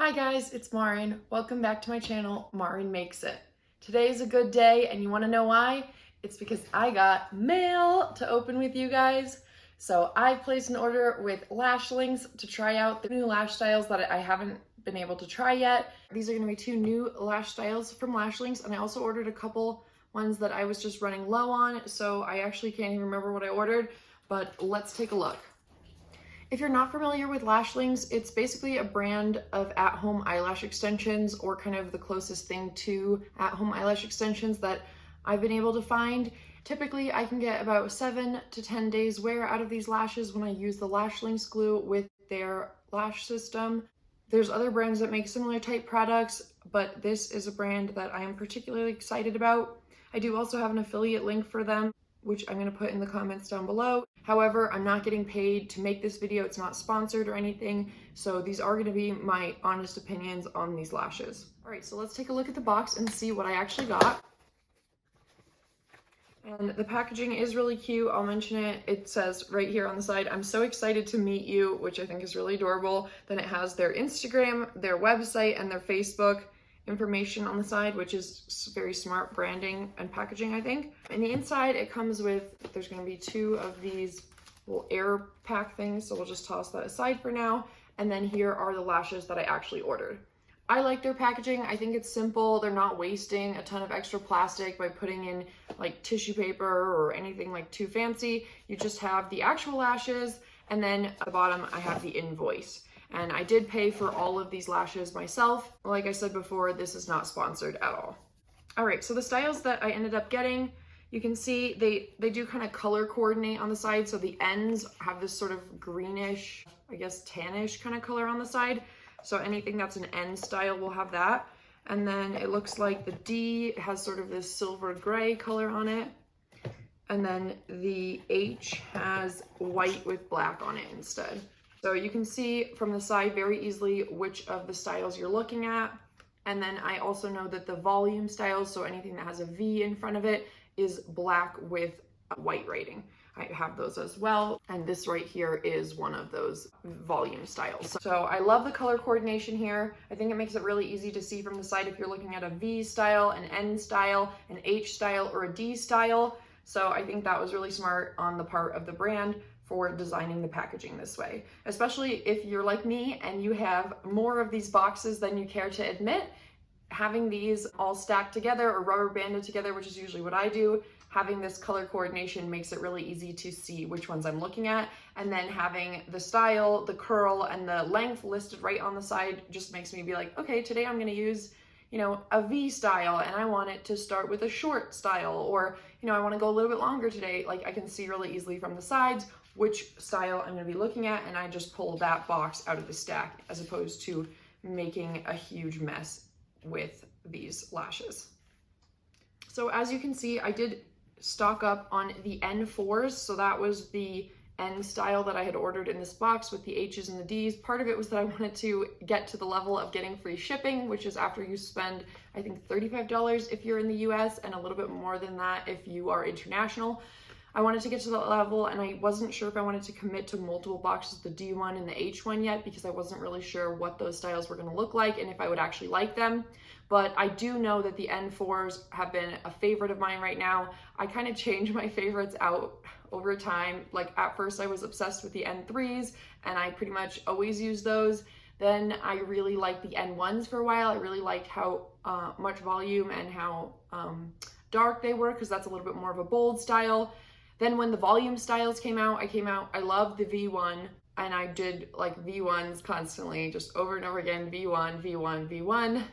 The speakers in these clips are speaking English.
Hi guys, it's Maren. Welcome back to my channel, Maren Makes It. Today is a good day and you want to know why? It's because I got mail to open with you guys. So I placed an order with Lash LINX to try out the new lash styles that I haven't been able to try yet. These are going to be 2 new lash styles from Lash LINX, and I also ordered a couple ones that I was just running low on, so I actually can't even remember what I ordered, but let's take a look. If you're not familiar with Lash LINX, it's basically a brand of at-home eyelash extensions, or kind of the closest thing to at-home eyelash extensions that I've been able to find. Typically, I can get about 7 to 10 days wear out of these lashes when I use the Lash LINX glue with their lash system. There's other brands that make similar type products, but this is a brand that I am particularly excited about. I do also have an affiliate link for them, which I'm going to put in the comments down below. However, I'm not getting paid to make this video. It's not sponsored or anything. So these are going to be my honest opinions on these lashes. All right, so let's take a look at the box and see what I actually got. And the packaging is really cute. I'll mention it. It says right here on the side, "I'm so excited to meet you," which I think is really adorable. Then it has their Instagram, their website, and their Facebook information on the side, which is very smart branding and packaging, I think. In the inside, it comes with, there's going to be 2 of these little air pack things, so we'll just toss that aside for now. And then here are the lashes that I actually ordered. I like their packaging. I think it's simple. They're not wasting a ton of extra plastic by putting in like tissue paper or anything like too fancy. You just have the actual lashes, and then at the bottom I have the invoice. And I did pay for all of these lashes myself. Like I said before, this is not sponsored at all. All right, so the styles that I ended up getting, you can see they do kind of color coordinate on the side. So the ends have this sort of greenish, I guess tannish kind of color on the side. So anything that's an end style will have that. And then it looks like the D has sort of this silver gray color on it. And then the H has white with black on it instead. So you can see from the side very easily which of the styles you're looking at. And then I also know that the volume styles, so anything that has a V in front of it, is black with a white writing. I have those as well. And this right here is one of those volume styles. So I love the color coordination here. I think it makes it really easy to see from the side if you're looking at a V style, an N style, an H style, or a D style. So I think that was really smart on the part of the brand for designing the packaging this way, especially if you're like me and you have more of these boxes than you care to admit. Having these all stacked together or rubber banded together, which is usually what I do, having this color coordination makes it really easy to see which ones I'm looking at. And then having the style, the curl, and the length listed right on the side just makes me be like, okay, today I'm going to use, a V style, and I want it to start with a short style, or, I want to go a little bit longer today. Like I can see really easily from the sides which style I'm going to be looking at, and I just pull that box out of the stack as opposed to making a huge mess with these lashes. So as you can see, I did stock up on the N4s. So that was the N style that I had ordered in this box with the H's and the D's. Part of it was that I wanted to get to the level of getting free shipping, which is after you spend, I think, $35 if you're in the US, and a little bit more than that if you are international. I wanted to get to that level, and I wasn't sure if I wanted to commit to multiple boxes, the D1 and the H1 yet, because I wasn't really sure what those styles were going to look like and if I would actually like them. But I do know that the N4s have been a favorite of mine right now. I kind of change my favorites out over time. Like at first I was obsessed with the N3s, and I pretty much always use those. Then I really liked the N1s for a while. I really liked how much volume and how dark they were, because that's a little bit more of a bold style. Then when the volume styles came out, I loved the V1, and I did like V1s constantly, just over and over again, V1, V1, V1.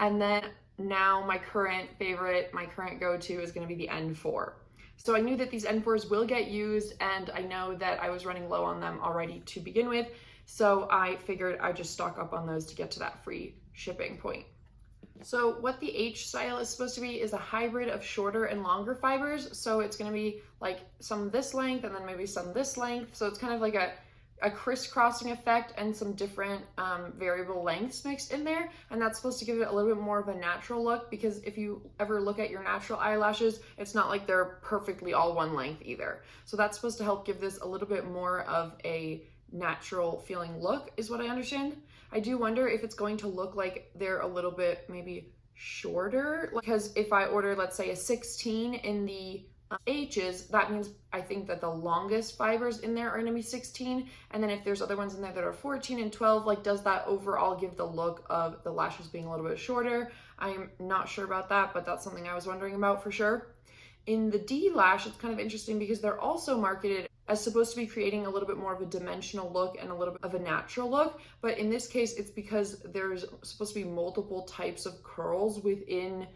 And then now my current favorite, my current go-to is going to be the N4. So I knew that these N4s will get used, and I know that I was running low on them already to begin with. So I figured I'd just stock up on those to get to that free shipping point. So what the H style is supposed to be is a hybrid of shorter and longer fibers. So it's going to be like some this length and then maybe some this length. So it's kind of like a crisscrossing effect and some different variable lengths mixed in there. And that's supposed to give it a little bit more of a natural look, because if you ever look at your natural eyelashes, it's not like they're perfectly all one length either. So that's supposed to help give this a little bit more of a natural feeling look is what I understand. I do wonder if it's going to look like they're a little bit maybe shorter, because if I order, let's say, a 16 in the H's, that means I think that the longest fibers in there are going to be 16, and then if there's other ones in there that are 14 and 12, like, does that overall give the look of the lashes being a little bit shorter? I'm not sure about that, but that's something I was wondering about for sure. In the D lash, it's kind of interesting because they're also marketed as supposed to be creating a little bit more of a dimensional look and a little bit of a natural look. But in this case, it's because there's supposed to be multiple types of curls within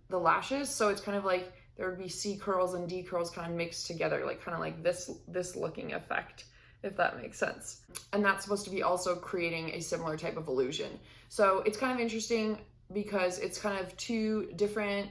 the lashes. So it's kind of like there would be C curls and D curls kind of mixed together, like kind of like this looking effect, if that makes sense. And that's supposed to be also creating a similar type of illusion. So it's kind of interesting because it's kind of two different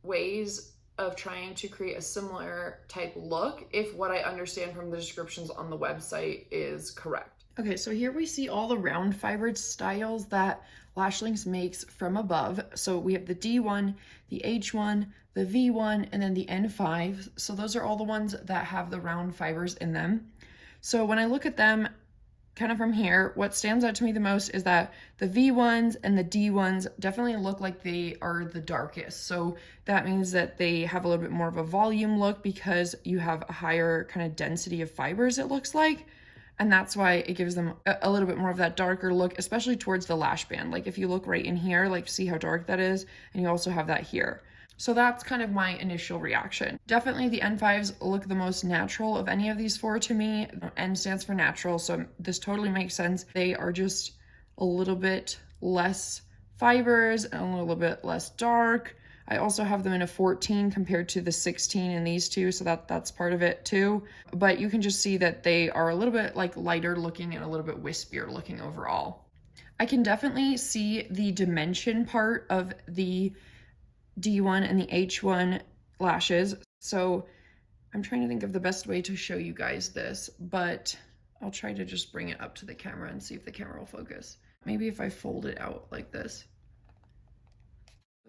ways of trying to create a similar type look, if what I understand from the descriptions on the website is correct. Okay, so here we see all the round fibered styles that Lash LINX makes from above. So we have the D1, the H1, the V1, and then the N5. So those are all the ones that have the round fibers in them. So when I look at them kind of from here, what stands out to me the most is that the V1s and the D1s definitely look like they are the darkest. So that means that they have a little bit more of a volume look because you have a higher kind of density of fibers, it looks like. And that's why it gives them a little bit more of that darker look, especially towards the lash band. Like if you look right in here, like see how dark that is, and you also have that here. So that's kind of my initial reaction. Definitely the N5s look the most natural of any of these four to me. N stands for natural, so this totally makes sense. They are just a little bit less fibers and a little bit less dark. I also have them in a 14 compared to the 16 in these two, so that's part of it too. But you can just see that they are a little bit like lighter looking and a little bit wispier looking overall. I can definitely see the dimension part of the D1 and the H1 lashes. So I'm trying to think of the best way to show you guys this, but I'll try to just bring it up to the camera and see if the camera will focus. Maybe if I fold it out like this.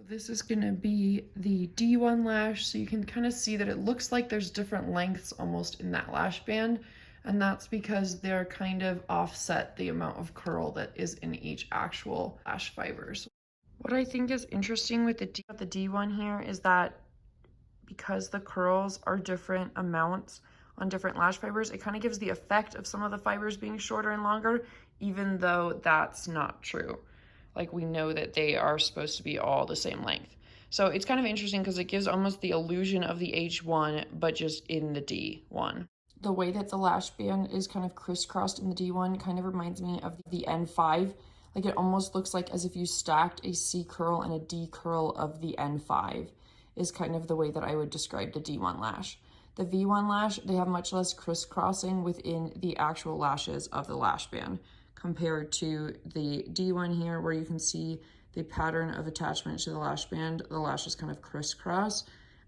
This is gonna be the D1 lash, so you can kind of see that it looks like there's different lengths almost in that lash band, and that's because they're kind of offset the amount of curl that is in each actual lash fibers. What I think is interesting with the D1 here is that because the curls are different amounts on different lash fibers, it kind of gives the effect of some of the fibers being shorter and longer, even though that's not true. Like we know that they are supposed to be all the same length. So it's kind of interesting because it gives almost the illusion of the H1, but just in the D1. The way that the lash band is kind of crisscrossed in the D1 kind of reminds me of the N5. Like it almost looks like as if you stacked a C curl and a D curl of the N5 is kind of the way that I would describe the D1 lash. The V1 lash, they have much less crisscrossing within the actual lashes of the lash band compared to the D1 here, where you can see the pattern of attachment to the lash band. The lashes kind of crisscross.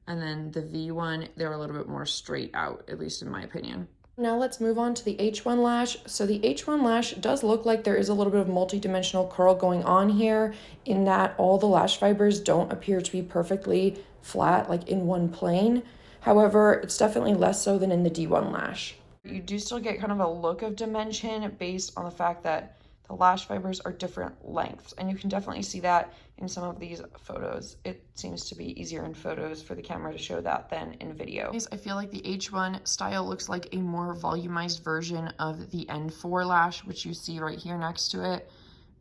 And then the V1, they're a little bit more straight out, at least in my opinion. Now let's move on to the H1 lash. So the H1 lash does look like there is a little bit of multi-dimensional curl going on here, in that all the lash fibers don't appear to be perfectly flat, like in one plane. However, it's definitely less so than in the D1 lash. You do still get kind of a look of dimension based on the fact that the lash fibers are different lengths, and you can definitely see that in some of these photos. It seems to be easier in photos for the camera to show that than in video. I feel like the H1 style looks like a more volumized version of the N4 lash, which you see right here next to it,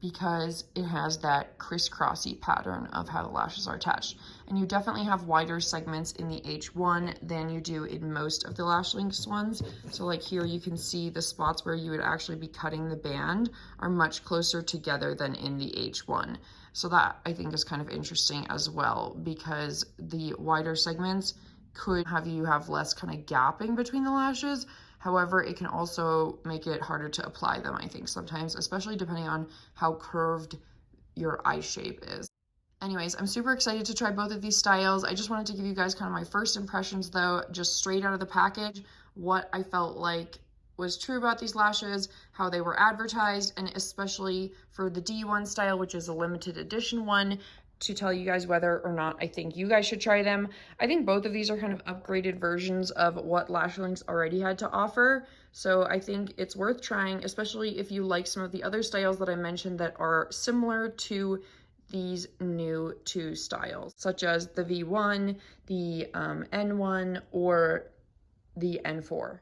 because it has that crisscrossy pattern of how the lashes are attached. And you definitely have wider segments in the H1 than you do in most of the Lash LINX ones. So like here you can see the spots where you would actually be cutting the band are much closer together than in the H1. So that I think is kind of interesting as well, because the wider segments could have you have less kind of gapping between the lashes. However, it can also make it harder to apply them, I think, sometimes, especially depending on how curved your eye shape is. Anyways, I'm super excited to try both of these styles. I just wanted to give you guys kind of my first impressions, though, just straight out of the package, what I felt like was true about these lashes, how they were advertised, and especially for the D1 style, which is a limited edition one, to tell you guys whether or not I think you guys should try them. I think both of these are kind of upgraded versions of what Lash LINX already had to offer. So I think it's worth trying, especially if you like some of the other styles that I mentioned that are similar to these new two styles, such as the V1, the N1, or the N4.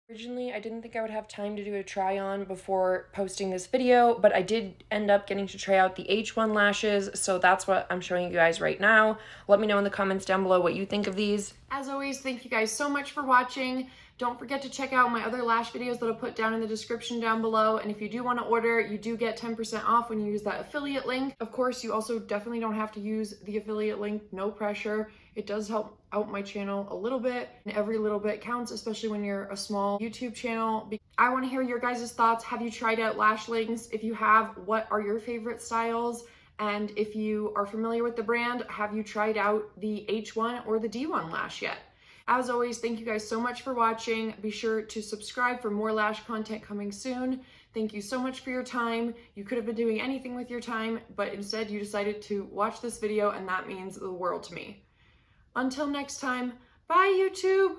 Originally, I didn't think I would have time to do a try on before posting this video, but I did end up getting to try out the H1 lashes, so that's what I'm showing you guys right now. Let me know in the comments down below what you think of these. As always, thank you guys so much for watching. Don't forget to check out my other lash videos that I'll put down in the description down below, and if you do want to order, you do get 10% off when you use that affiliate link. Of course, you also definitely don't have to use the affiliate link, no pressure. It does help out my channel a little bit, and every little bit counts, especially when you're a small YouTube channel. I want to hear your guys' thoughts. Have you tried out Lash Links? If you have, what are your favorite styles? And if you are familiar with the brand, have you tried out the H1 or the D1 lash yet? As always, thank you guys so much for watching. Be sure to subscribe for more lash content coming soon. Thank you so much for your time. You could have been doing anything with your time, but instead you decided to watch this video, and that means the world to me. Until next time, bye YouTube!